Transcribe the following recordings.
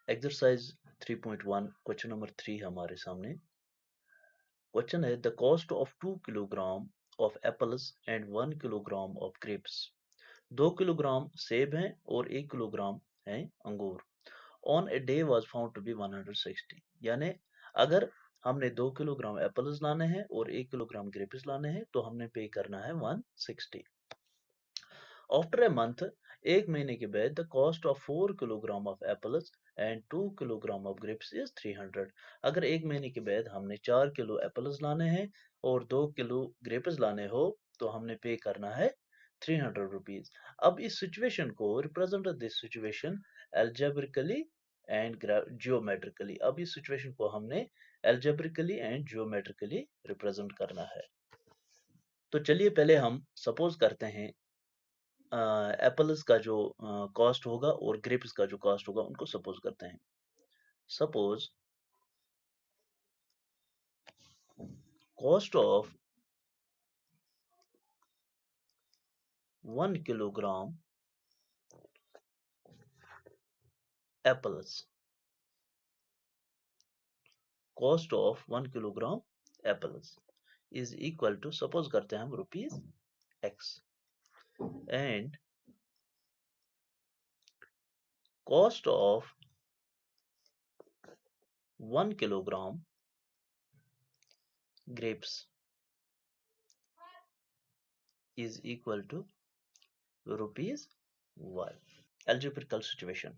Exercise 3.1 question number 3 हमारे सामने। Question है the cost of 2 kilogram of apples and 1 kilogram of grapes. 2 kilogram सेब हैं और 1 किलोग्राम है अंगूर। On a day was found to be 160, यानी अगर हमने 2 किलोग्राम एप्पल्स लाने हैं और 1 किलोग्राम ग्रेप्स लाने हैं तो हमने पे करना है 160। आफ्टर ए मंथ, एक महीने के बाद, the cost of 4 kilogram of apples and 2 kilogram of grapes is 300। अगर एक महीने के बाद हमने 4 किलो एप्पल्स लाने हैं और 2 किलो ग्रेप्स लाने हो तो हमने पे करना है 300 रुपीज। अब इस सिचुएशन को represent this situation algebraically and geometrically. अब इस सिचुएशन को हमने एल्जेब्रिकली एंड जियोमेट्रिकली रिप्रेजेंट करना है। तो चलिए पहले हम सपोज करते हैं एप्पल्स का जो कॉस्ट होगा और ग्रेप्स का जो कॉस्ट होगा उनको सपोज करते हैं। Suppose cost of 1 kilogram apples, cost of 1 kilogram apples is equal to, suppose करते हैं हम, rupees x, and cost of 1 kilogram grapes is equal to rupees y। algebraical situation।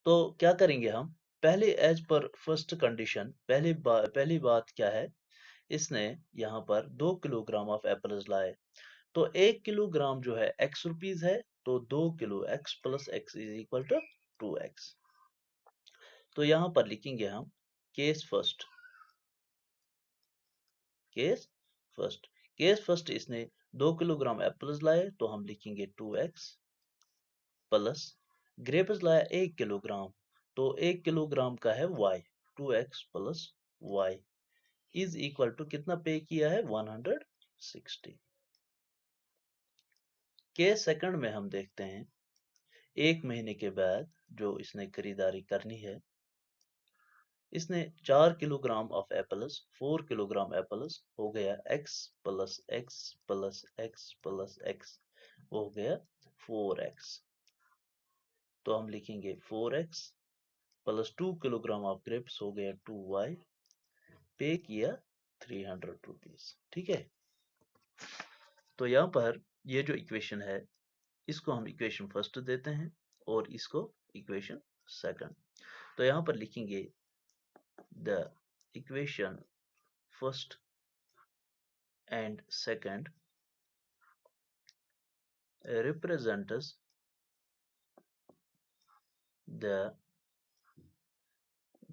तो क्या करेंगे हम, पहले एज पर फर्स्ट कंडीशन, पहली बात क्या है, इसने यहाँ पर 2 किलोग्राम ऑफ एप्पल्स लाए तो 1 किलोग्राम जो है एक्स रुपीज है, तो 2 kilo x plus x is equal to 2x। तो यहाँ पर लिखेंगे हम case first, case first, case first, इसने 2 किलोग्राम एप्पल्स लाए तो हम लिखेंगे 2x प्लस ग्रेप्स लाया 1 किलोग्राम तो 1 किलोग्राम का है y, 2x plus y is equal to कितना पे किया है 160। केस सेकंड में हम देखते हैं एक महीने के बाद जो इसने खरीदारी करनी है, इसने 4 kilogram of apples, 4 kilogram apples हो गया x plus x plus x plus x, हो गया 4x। तो हम लिखेंगे 4x plus 2 kilogram of grapes हो गया 2y, पे किया 300 रुपीज। ठीक है, तो यहाँ पर ये जो इक्वेशन है इसको हम इक्वेशन फर्स्ट देते हैं और इसको इक्वेशन सेकंड। तो यहाँ पर लिखेंगे the equation first and second represents the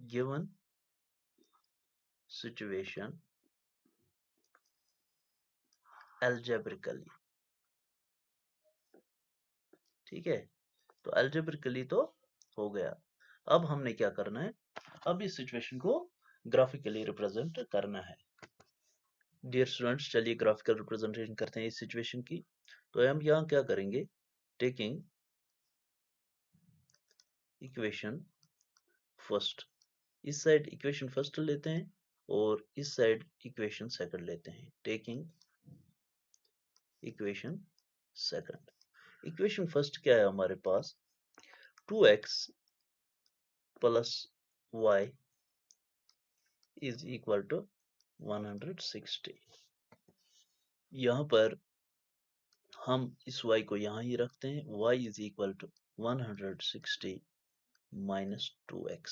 given situation algebraically। ठीक है, तो algebraically तो हो गया। अब हमने क्या करना है, अब इस सिचुएशन को ग्राफिकली रिप्रेजेंट करना है। डियर स्टूडेंट्स, चलिए ग्राफिकल रिप्रेजेंटेशन करते हैं इस सिचुएशन की। तो हम यहाँ क्या करेंगे, टेकिंग इक्वेशन फर्स्ट, इस साइड इक्वेशन फर्स्ट लेते हैं और इस साइड इक्वेशन सेकंड लेते हैं, taking equation second. Equation first क्या है हमारे पास, 2x plus y is equal to 160। यहाँ पर हम इस y को यहाँ ही रखते हैं, y is equal to 160 minus 2x,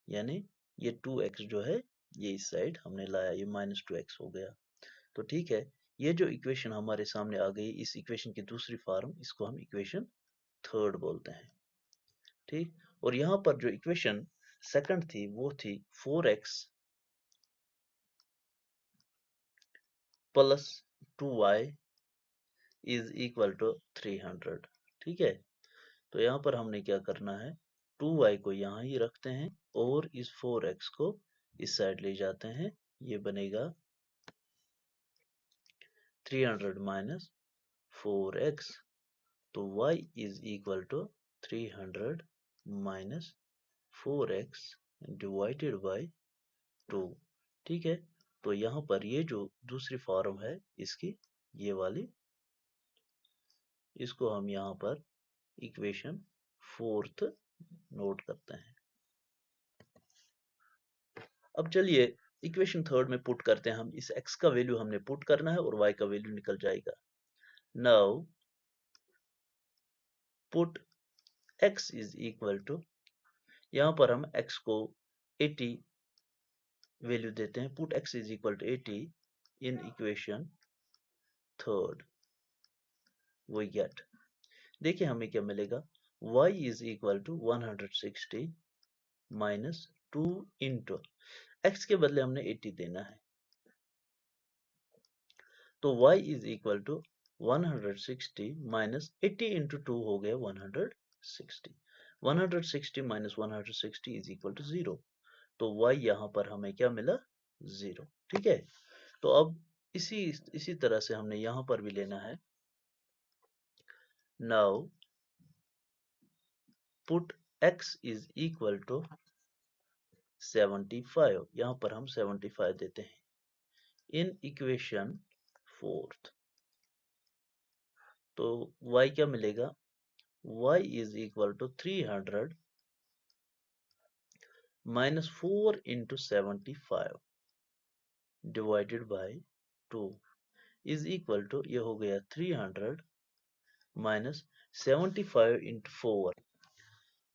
यानी ये 2x जो है ये इस साइड हमने लाया, ये माइनस 2x हो गया। तो ठीक है, ये जो इक्वेशन हमारे सामने आ गई, इस इक्वेशन की दूसरी फॉर्म, इसको हम इक्वेशन थर्ड बोलते हैं। ठीक, और यहाँ पर जो इक्वेशन सेकंड थी वो थी 4x plus 2y is equal to 300। ठीक है, तो यहाँ पर हमने क्या करना है, 2y को यहाँ ही रखते हैं और इस 4x को इस साइड ले जाते हैं, ये बनेगा 300 माइनस 4x, तो y is equal to 300 minus 4x divided by 2। ठीक है, तो यहाँ पर ये जो दूसरी फॉर्म है इसकी, ये वाली, इसको हम यहाँ पर इक्वेशन 4th नोट करते हैं। अब चलिए इक्वेशन 3rd में पुट करते हैं हम। इस x का वैल्यू हमने पुट करना है और y का वैल्यू निकल जाएगा। Now put x is equal to, यहाँ पर हम x को 80 वैल्यू देते हैं। Put x is equal to 80 in equation 3rd। We get, देखिए हमें क्या मिलेगा, y is equal to 160 minus 2 into, x के बदले हमने 80 देना है, तो y is equal to 160 minus 80 into 2 हो गया 160। 160 माइनस 160 इज इक्वल टू 0, तो y यहाँ पर हमें क्या मिला, 0। ठीक है, तो अब इसी तरह से हमने यहाँ पर भी लेना है। Now put x is equal to 75, यहाँ पर हम 75 देते हैं इन इक्वेशन 4th। तो y क्या मिलेगा, y is equal to 300 minus 4 into 75 divided by 2 is equal to, ये हो गया 300 माइनस 75 इंटू 4,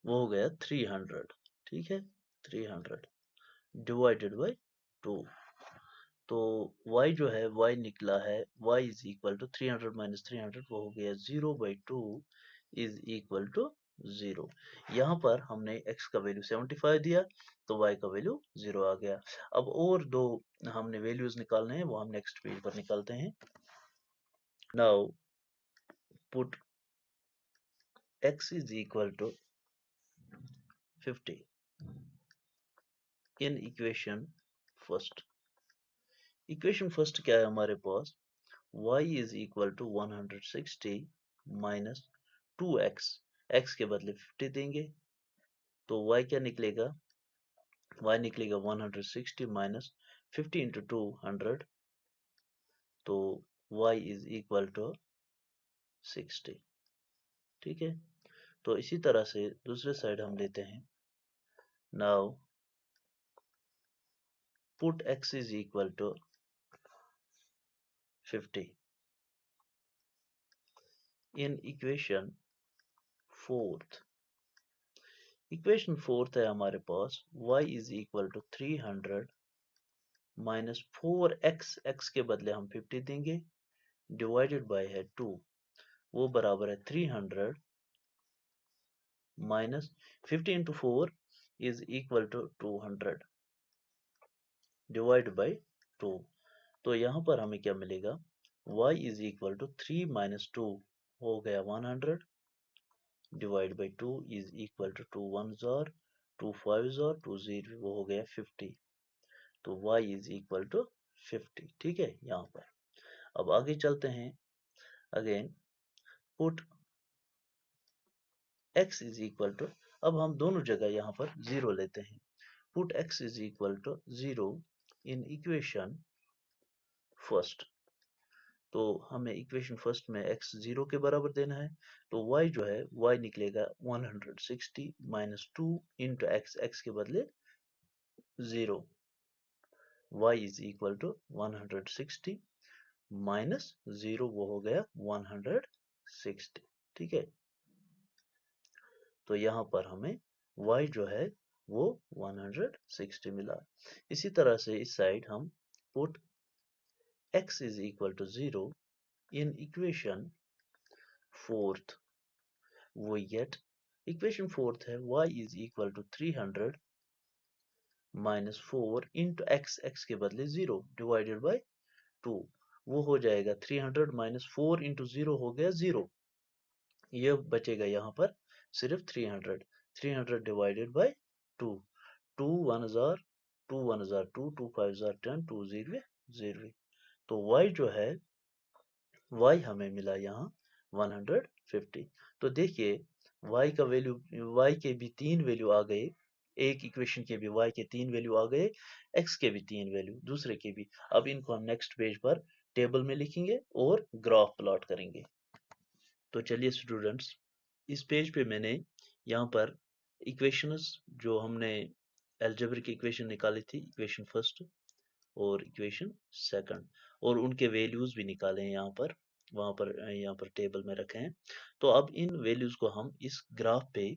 वो हो गया 300। ठीक है, 300 डिवाइडेड बाई 2, तो y जो है, y निकला है, y is equal to 300 minus 300, वो हो गया 0/2 इज इक्वल टू 0। यहाँ पर हमने x का वैल्यू 75 दिया, तो y का वैल्यू 0 आ गया। अब और दो हमने वैल्यूज निकालने हैं, वो हम नेक्स्ट पेज पर निकालते हैं। Now put x is equal to 50 in equation first. Equation first क्या है हमारे पास, y is equal to 160 minus 2x, x के बदले 50 देंगे, तो y क्या निकलेगा, y निकलेगा 160 माइनस 50 इंटू 200, तो y इज इक्वल टू 60। ठीक है, तो इसी तरह से दूसरे साइड हम लेते हैं। Now put x is equal to 50 in equation 4th। Equation 4th है हमारे पास, y is equal to 300 minus 4x, x के बदले हम 50 देंगे, डिवाइडेड बाय है 2, वो बराबर है 300 minus 50 into 4 is equal to 200 divide by 2। तो यहाँ पर हमें क्या मिलेगा, y is equal to 3 minus 2 हो गया 100 divide by 2 is equal to 2 1 जार 2 5 जार 2 0, वो हो गया 50, तो y इज इक्वल टू 50। ठीक है, यहाँ पर अब आगे चलते हैं। Again put x is equal to, अब हम दोनों जगह यहाँ पर 0 लेते हैं। Put x is equal to 0 in equation first, तो हमें इक्वेशन फर्स्ट में x 0 के बराबर देना है, तो y जो है, y निकलेगा 160 माइनस 2 इंटू x, x के बदले 0, y is equal to 160 minus 0, वो हो गया 160। ठीक है, तो यहाँ पर हमें y जो है वो 160 मिला। इसी तरह से इस साइड हम put x is equal to 0 in equation 4th, we get, equation 4th है y is equal to 300 minus 4 into x, x के बदले 0 डिवाइडेड बाई 2, वो हो जाएगा 300 माइनस 4 इंटू 0 हो गया 0, ये बचेगा यहाँ पर सिर्फ 300, 300 डिवाइडेड बाई 2, 2 1 जार 2 1 जार 2 2 5 जार 10 2 0 0, तो y जो है, y हमें मिला यहाँ 150। तो देखिए y का वैल्यू, y के भी 3 वैल्यू आ गए, एक इक्वेशन के भी y के 3 वैल्यू आ गए, x के भी 3 वैल्यू, दूसरे के भी। अब इनको हम नेक्स्ट पेज पर टेबल में लिखेंगे और ग्राफ प्लॉट करेंगे। तो चलिए स्टूडेंट्स, इस पेज पे मैंने यहाँ पर इक्वेशंस जो हमने अलजेब्रिक इक्वेशन निकाली थी, इक्वेशन फर्स्ट और इक्वेशन सेकंड, और उनके वैल्यूज भी निकाले हैं यहाँ पर, वहाँ पर यहाँ पर टेबल में रखे हैं। तो अब इन वैल्यूज को हम इस ग्राफ पे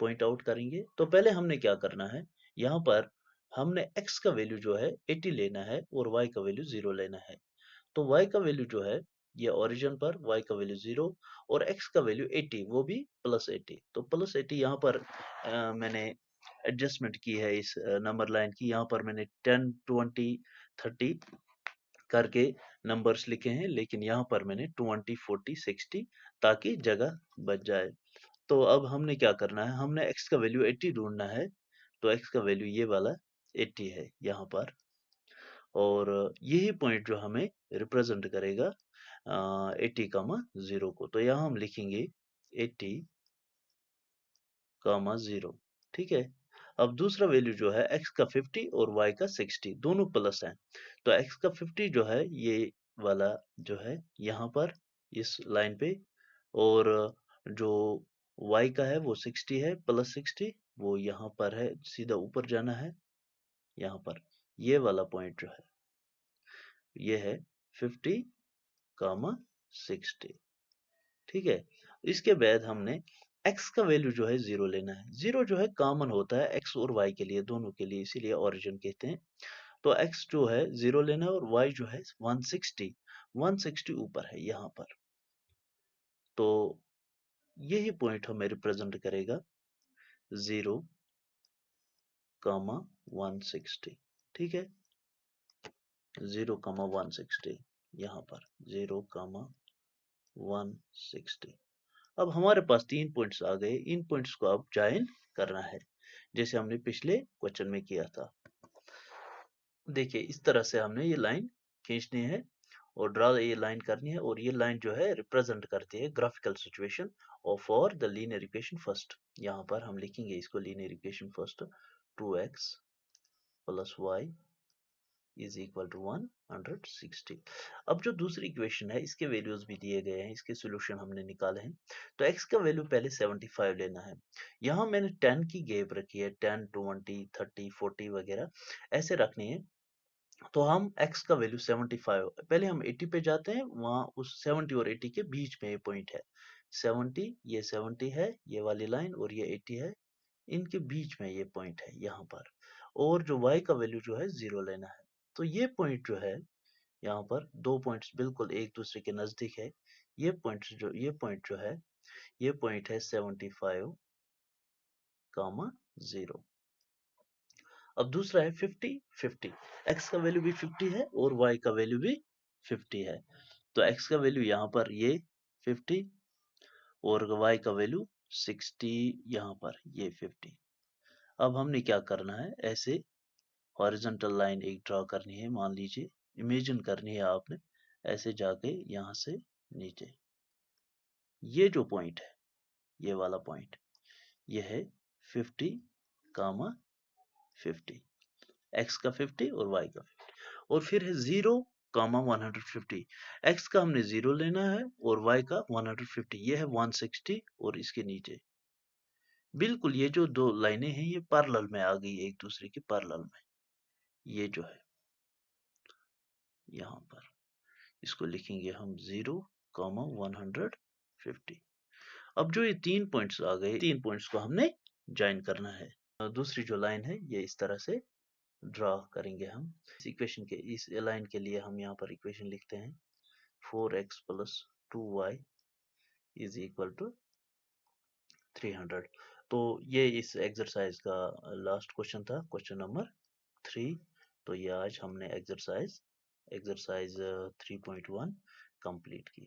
पॉइंट आउट करेंगे। तो पहले हमने क्या करना है, यहाँ पर हमने x का वैल्यू जो है 80 लेना है और y का वैल्यू 0 लेना है। तो y का वैल्यू जो है ये ओरिजिन पर y का वैल्यू 0 और x का वैल्यू 80, वो भी +80। तो +80 यहाँ पर मैंने एडजस्टमेंट की है इस नंबर लाइन की। यहाँ पर मैंने 10, 20, 30 करके नंबर्स लिखे हैं, लेकिन यहाँ पर मैंने 20, 40, 60 ताकि जगह बच जाए। तो अब हमने क्या करना है, हमने x का वैल्यू 80 ढूंढना है। तो x का वैल्यू ये वाला 80 है यहाँ पर, और यही पॉइंट जो हमें रिप्रेजेंट करेगा 80, 0 को। तो यहाँ हम लिखेंगे 80, 0। ठीक है। अब दूसरा वैल्यू जो है x का 50 और y का 60, दोनों प्लस हैं। तो x का 50 जो है ये वाला जो है यहाँ पर इस लाइन पे, और जो y का है वो 60 है, +60 वो यहाँ पर है, सीधा ऊपर जाना है यहाँ पर। ये वाला पॉइंट जो है ये है 50, 60। ठीक है। इसके बाद हमने x का वैल्यू जो है 0 लेना है। 0 जो है कॉमन होता है x और y के लिए, दोनों के लिए, इसीलिए ओरिजिन कहते हैं। तो x जो है 0 लेना है और y जो है 160, 160 ऊपर है यहाँ पर। तो यही पॉइंट हमें रिप्रेजेंट करेगा 0, 160। ठीक है, 0, 160 यहाँ पर 0, 160। अब हमारे पास 3 पॉइंट्स आ गए, इन पॉइंट्स को अब ज्वाइन करना है, जैसे हमने पिछले क्वेश्चन में किया था। देखिए इस तरह से हमने ये लाइन खींचनी है और ड्रा ये लाइन करनी है, और ये लाइन जो है रिप्रेजेंट करती है graphical situation of for the linear equation first. यहाँ पर हम लिखेंगे इसको linear equation first, 2x + y is equal to 160। अब जो दूसरी इक्वेशन है इसके वैल्यूज भी दिए गए हैं, इसके सॉल्यूशन हमने निकाले हैं। तो x का वैल्यू पहले 75 लेना है। यहाँ मैंने 10 की गैप रखी है, 10, 20, 30, 40 वगैरह ऐसे रखनी है। तो हम x का वैल्यू 75, पहले हम 80 पे जाते हैं, वहां उस 70 और 80 के बीच में ये पॉइंट है। 70, ये 70 है ये वाली लाइन, और ये 80 है, इनके बीच में ये पॉइंट है यहाँ पर। और जो y का वैल्यू जो है 0 लेना है। तो ये पॉइंट जो है यहाँ पर, दो पॉइंट्स बिल्कुल एक दूसरे के नजदीक है। ये पॉइंट जो है ये पॉइंट है 75, 0। अब दूसरा है 50, 50। x का वैल्यू भी 50 है और y का वैल्यू भी 50 है। तो x का वैल्यू यहाँ पर ये 50 और y का वैल्यू 60, यहाँ पर ये 50। अब हमने क्या करना है, ऐसे हॉरिजॉन्टल लाइन एक ड्रॉ करनी है, मान लीजिए, इमेजिन करनी है आपने, ऐसे जाके यहाँ से नीचे ये जो पॉइंट है, ये वाला पॉइंट, ये है 50, 50, x का 50 और y का 50, और फिर है 0, 150। x का हमने 0 लेना है और y का 150, ये है 160, और इसके नीचे बिल्कुल ये जो दो लाइनें हैं ये पैरेलल में आ गई, एक दूसरे के पैरेलल में। ये जो है यहाँ पर इसको लिखेंगे हम 0, 150। अब जो ये 3 पॉइंट्स आ गए, 3 पॉइंट्स को हमने ज्वाइन करना है। दूसरी जो लाइन है ये इस तरह से ड्रा करेंगे हम। इस इक्वेशन के, इस लाइन के लिए हम यहाँ पर इक्वेशन लिखते हैं 4x + 2y is equal to 300। तो ये इस एक्सरसाइज का लास्ट क्वेश्चन था, क्वेश्चन नंबर 3। तो ये आज हमने एक्सरसाइज 3.1 कंप्लीट की।